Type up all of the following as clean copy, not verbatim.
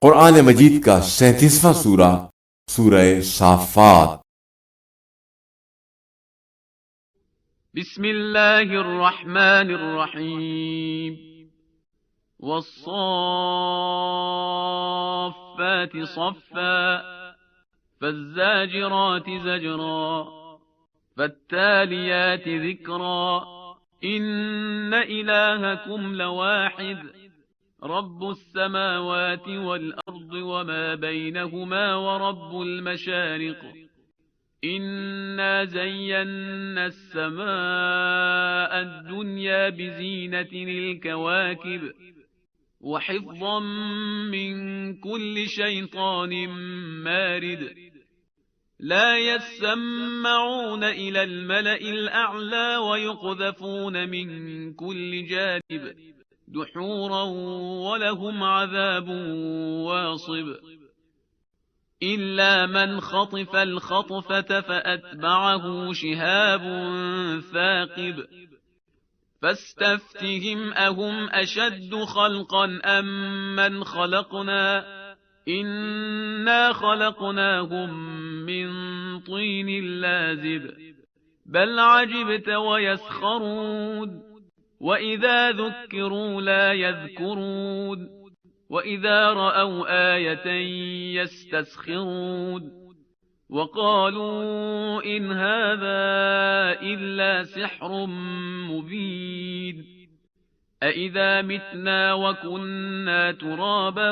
कुरान मजीद का 37वां सूरा सूरह साफात। बिस्मिल्लाहिर्रहमानिर्रहीम। वस्साफ़्फ़ाति सफ़्फ़ा फज़्ज़ाजिराति ज़जरा फत्तालियाति ज़िक्रा इन्न इलाहकुम लवाहिद रब्बुस समावाति वल अर्दि वमा बैनहुमा व रब्बुल मशारिक़ إنا زينا السماء الدنيا بزينة الكواكب وحفظا من كل شيطان مارد لا يسمعون إلى الملأ الأعلى ويقذفون من كل جانب دحورا ولهم عذاب واصب إلا من خطف الخطفة فأتبعه شهاب ثاقب فاستفتهم أهم أشد خلقا أم من خلقنا إنا خلقناهم من طين لازب بل عجبت ويسخرون وإذا ذكروا لا يذكرون وإذا رأوا آية يستسخرون وقالوا إن هذا إلا سحر مبين أإذا متنا وكنا ترابا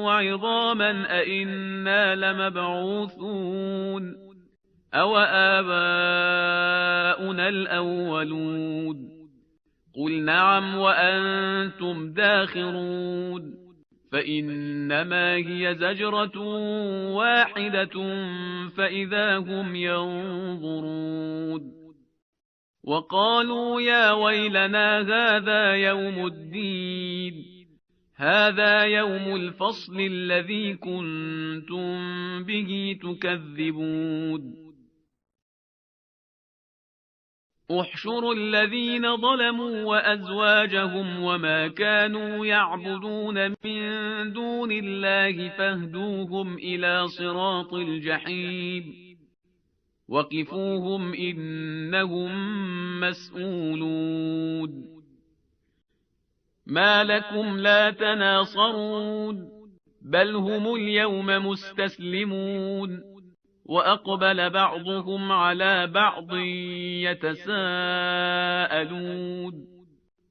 وعظاما أإنا لمبعوثون أو آباؤنا الأولون قل نعم وأنتم داخرون فإنما هي زجرة واحدة فإذا هم ينظرون وقالوا يا ويلنا هذا يوم الدين هذا يوم الفصل الذي كنتم به تكذبون احشروا الذين ظلموا وأزواجهم وما كانوا يعبدون من دون الله فاهدوهم إلى صراط الجحيم وقفوهم إنهم مسؤولون ما لكم لا تناصرون بل هم اليوم مستسلمون وأقبل بعضهم على بعض يتساءلون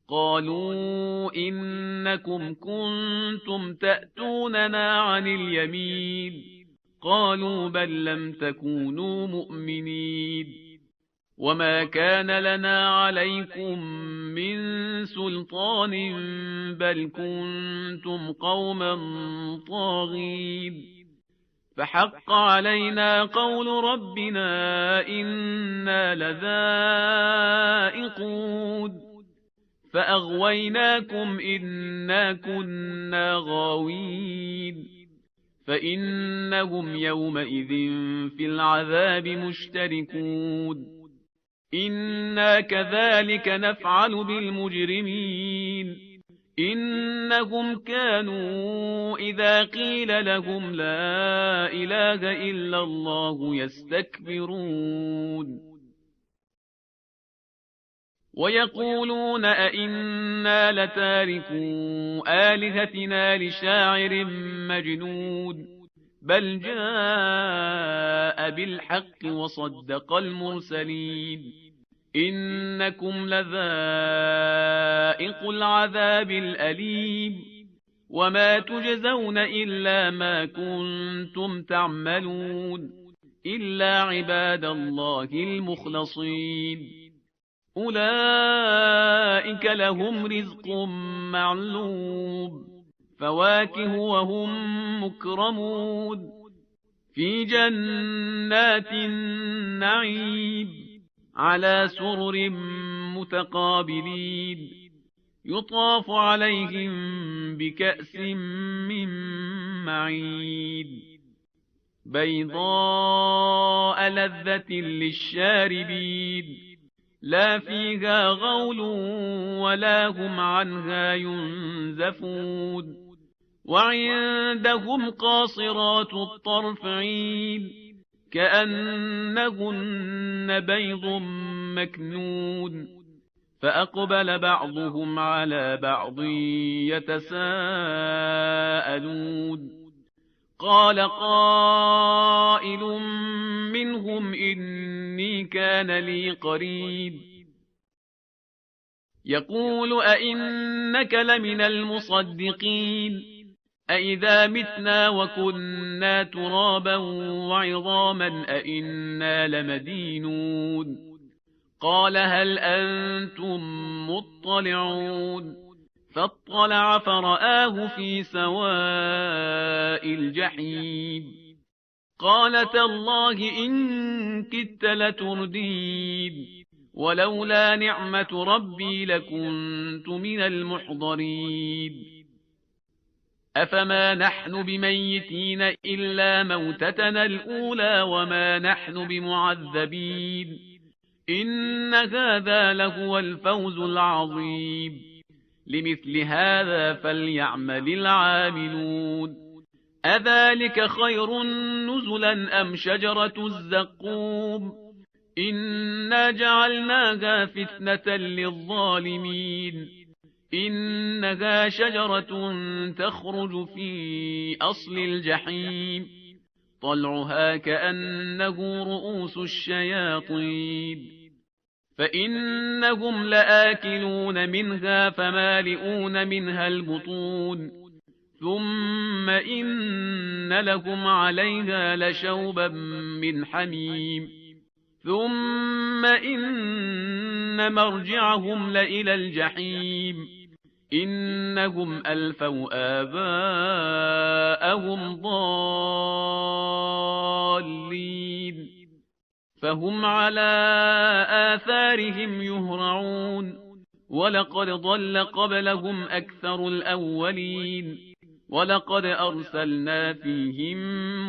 قالوا إنكم كنتم تأتوننا عن اليمين قالوا بل لم تكونوا مؤمنين وما كان لنا عليكم من سلطان بل كنتم قوما طاغين فحق علينا قول ربنا إنا لذائقون فأغويناكم إنا كنا غاوين فإنهم يومئذ في العذاب مشتركون إنا كذلك نفعل بالمجرمين إنهم كانوا إذا قيل لهم لا إله إلا الله يستكبرون ويقولون أئنا لتاركو آلهتنا لشاعر مجنون بل جاء بالحق وصدق المرسلين إنكم لذائق العذاب الأليم وما تجزون إلا ما كنتم تعملون إلا عباد الله المخلصين أولئك لهم رزق معلوم فواكه وهم مكرمون في جنات النعيم على سرر متقابلين يطاف عليهم بكأس من معين بيضاء لذة للشاربين لا فيها غول ولا هم عنها ينزفون وعندهم قاصرات الطرف عين كأنهن بيض مكنون فأقبل بعضهم على بعض يتساءلون قال قائل منهم إني كان لي قرين يقول أئنك لمن المصدقين أئذا متنا وكنا ترابا وعظاما أئنا لمدينون قال هل أنتم مطلعون فاطلع فرآه في سواء الجحيم قال تالله إن كدت لتردين ولولا نعمة ربي لكنت من المحضرين أفما نحن بميتين إلا موتتنا الأولى وما نحن بمعذبين إن هذا لهو الفوز العظيم لمثل هذا فليعمل العاملون أذلك خير نزلا أم شجرة الزقوم إنا جعلناها فتنة للظالمين إنها شجرة تخرج في أصل الجحيم طلعها كأنه رؤوس الشياطين فإنهم لآكلون منها فمالئون منها البطون ثم إن لهم عليها لشوبا من حميم ثم إن مرجعهم لإلى الجحيم إنهم ألفوا آباءهم ضالين فهم على آثارهم يهرعون ولقد ضل قبلهم أكثر الأولين ولقد أرسلنا فيهم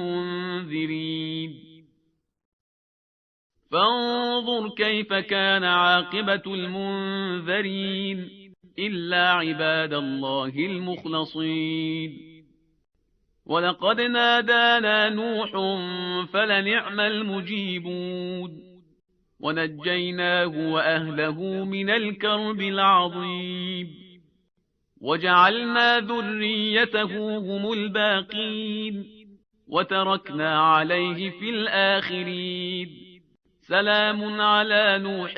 منذرين فانظر كيف كان عاقبة المنذرين إلا عباد الله المخلصين ولقد نادانا نوح فلنعم المجيبون ونجيناه وأهله من الكرب العظيم وجعلنا ذريته هم الباقين وتركنا عليه في الآخرين سلام على نوح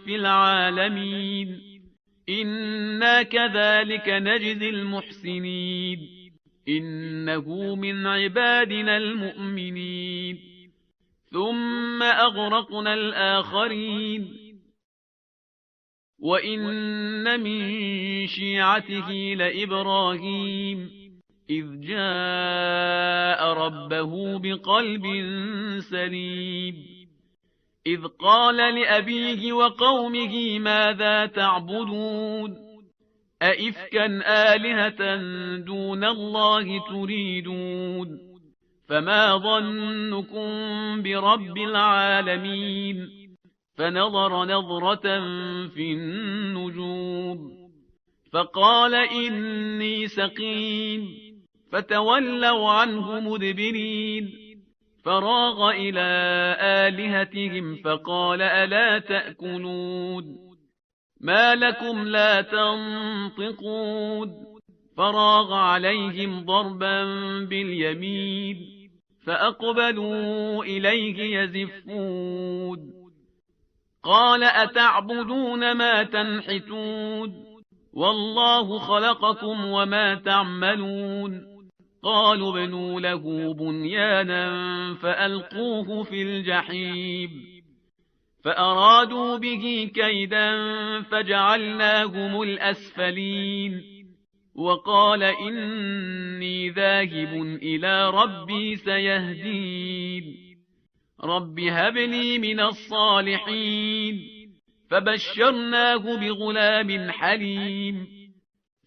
في العالمين إنا كذلك نجزي المحسنين إنه من عبادنا المؤمنين ثم أغرقنا الآخرين وإن من شيعته لإبراهيم إذ جاء ربه بقلب سليم إذ قال لأبيه وقومه ماذا تعبدون أئفكا آلهة دون الله تريدون فما ظنكم برب العالمين فنظر نظرة في النجوم فقال إني سقيم فتولوا عنه مدبرين فراغ إلى آلهتهم فقال ألا تأكلون ما لكم لا تنطقون فراغ عليهم ضربا باليمين فأقبلوا إليه يزفون قال أتعبدون ما تنحتون والله خلقكم وما تعملون قالوا ابنوا له بنيانا فألقوه في الجحيم فأرادوا به كيدا فجعلناهم الأسفلين وقال إني ذاهب إلى ربي سيهدين رب هب لي من الصالحين فبشرناه بغلام حليم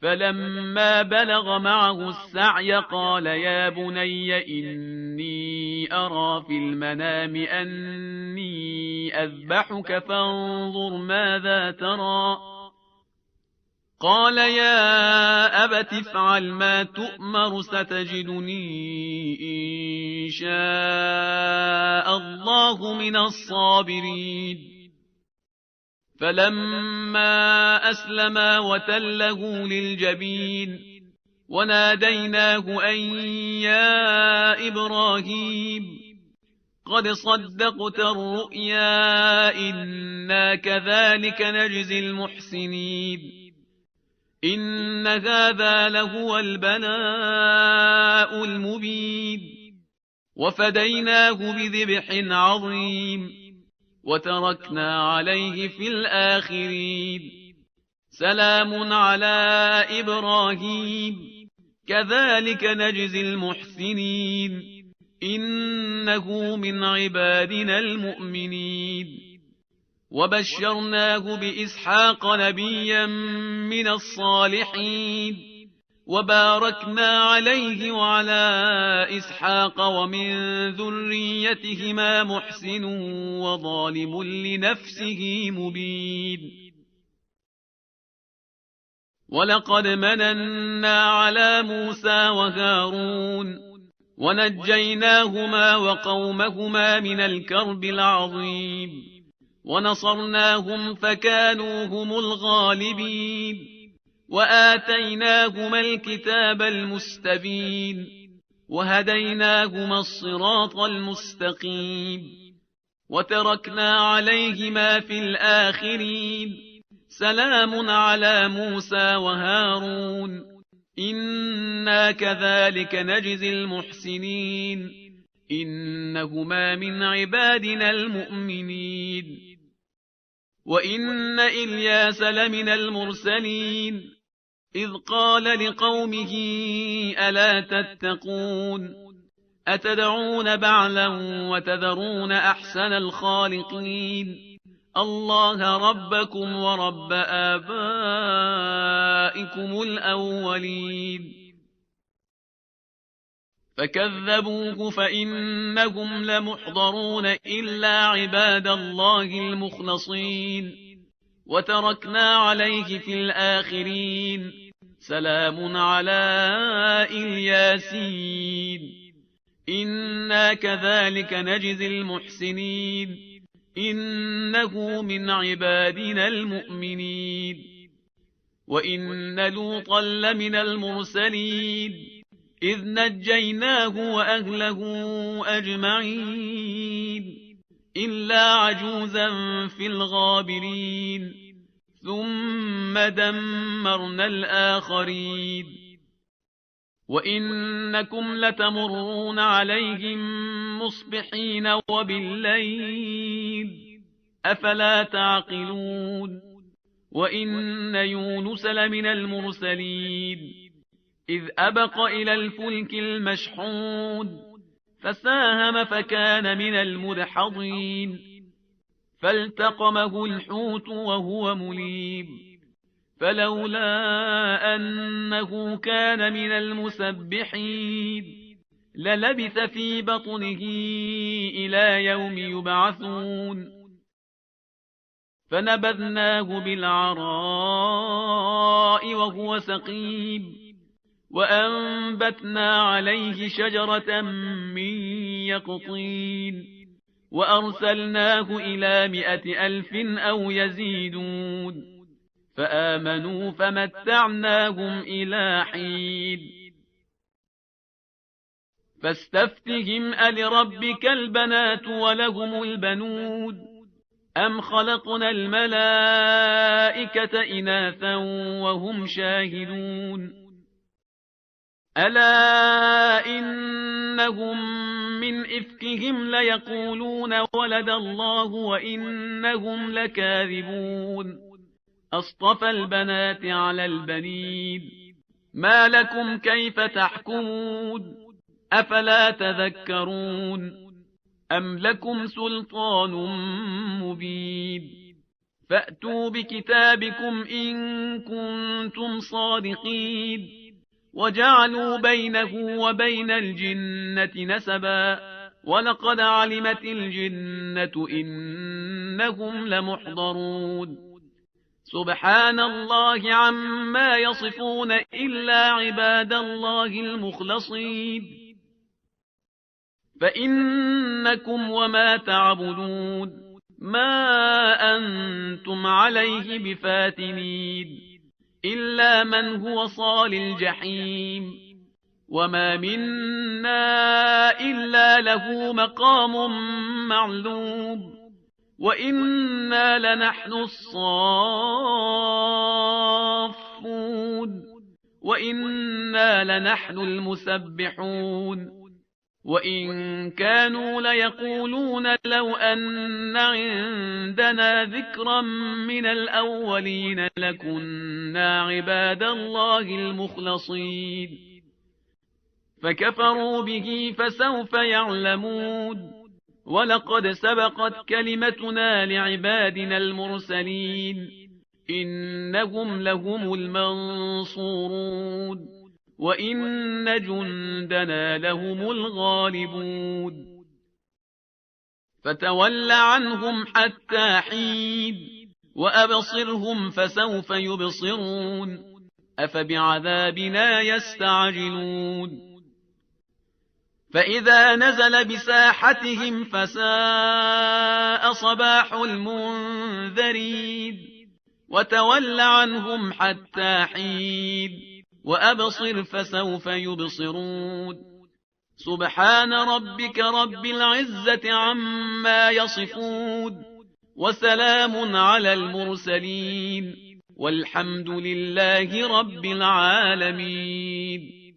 فلما بلغ معه السعي قال يا بني إني أرى في المنام أني أذبحك فانظر ماذا ترى قال يا أبت افعل ما تؤمر ستجدني إن شاء الله من الصابرين. فلما أسلما وتله للجبين وناديناه أن يا إبراهيم قد صدقت الرؤيا إنا كذلك نجزي المحسنين إن هذا لهو البلاء المبين وفديناه بذبح عظيم وتركنا عليه في الآخرين سلام على إبراهيم كذلك نجزي المحسنين إنه من عبادنا المؤمنين وبشرناه بإسحاق نبيا من الصالحين وباركنا عليه وعلى إسحاق ومن ذريتهما محسن وظالم لنفسه مبين ولقد مننا على موسى وهارون ونجيناهما وقومهما من الكرب العظيم ونصرناهم فكانوا هم الغالبين وآتيناهما الكتاب المستبين وهديناهما الصراط المستقيم وتركنا عليهما في الآخرين سلام على موسى وهارون إنا كذلك نجزي المحسنين إنهما من عبادنا المؤمنين وإن إلياس لمن المرسلين إذ قال لقومه ألا تتقون أتدعون بعلا وتذرون أحسن الخالقين الله ربكم ورب آبائكم الأولين فكذبوه فإنهم لمحضرون إلا عباد الله المخلصين وتركنا عليه في الآخرين سلام على الياسين إنا كذلك نجزي المحسنين إنه من عبادنا المؤمنين وإن لوطا لمن المرسلين إذ نجيناه وأهله أجمعين إلا عجوزا في الغابرين ثم دمرنا الآخرين وإنكم لتمرون عليهم مصبحين وبالليل أفلا تعقلون وإن يونس لمن المرسلين إذ أبق إلى الفلك المشحون فساهم فكان من المدحضين فالتقمه الحوت وهو مليم فلولا أنه كان من المسبحين للبث في بطنه إلى يوم يبعثون فنبذناه بالعراء وهو سقيم وأنبتنا عليه شجرة من يقطين وأرسلناه إلى 100,000 أو يزيدون فآمنوا فمتعناهم إلى حين فاستفتهم ألربك البنات ولهم البنون أم خلقنا الملائكة إناثا وهم شاهدون ألا إنهم من إفكهم ليقولون ولد الله وإنهم لكاذبون أصطفى البنات على البنين ما لكم كيف تحكمون أفلا تذكرون أم لكم سلطان مبين فأتوا بكتابكم إن كنتم صادقين وجعلوا بينه وبين الجنة نسبا ولقد علمت الجنة إنهم لمحضرون سبحان الله عما يصفون إلا عباد الله المخلصين فإنكم وما تعبدون ما أنتم عليه بفاتنين إلا من هو صال الجحيم وما منا إلا له مقام معلوم وإنا لنحن الصافون وإنا لنحن المسبحون وإن كانوا ليقولون لو أن عندنا ذكرا من الأولين لكنا عباد الله المخلصين فكفروا به فسوف يعلمون ولقد سبقت كلمتنا لعبادنا المرسلين إنهم لهم المنصورون وإن جندنا لهم الغالبون فتول عنهم حتى حين وأبصرهم فسوف يبصرون أفبعذابنا يستعجلون فإذا نزل بساحتهم فساء صباح المنذرين وتول عنهم حتى حين وأبصر فسوف يبصرون سبحان ربك رب العزة عما يصفون وسلام على المرسلين والحمد لله رب العالمين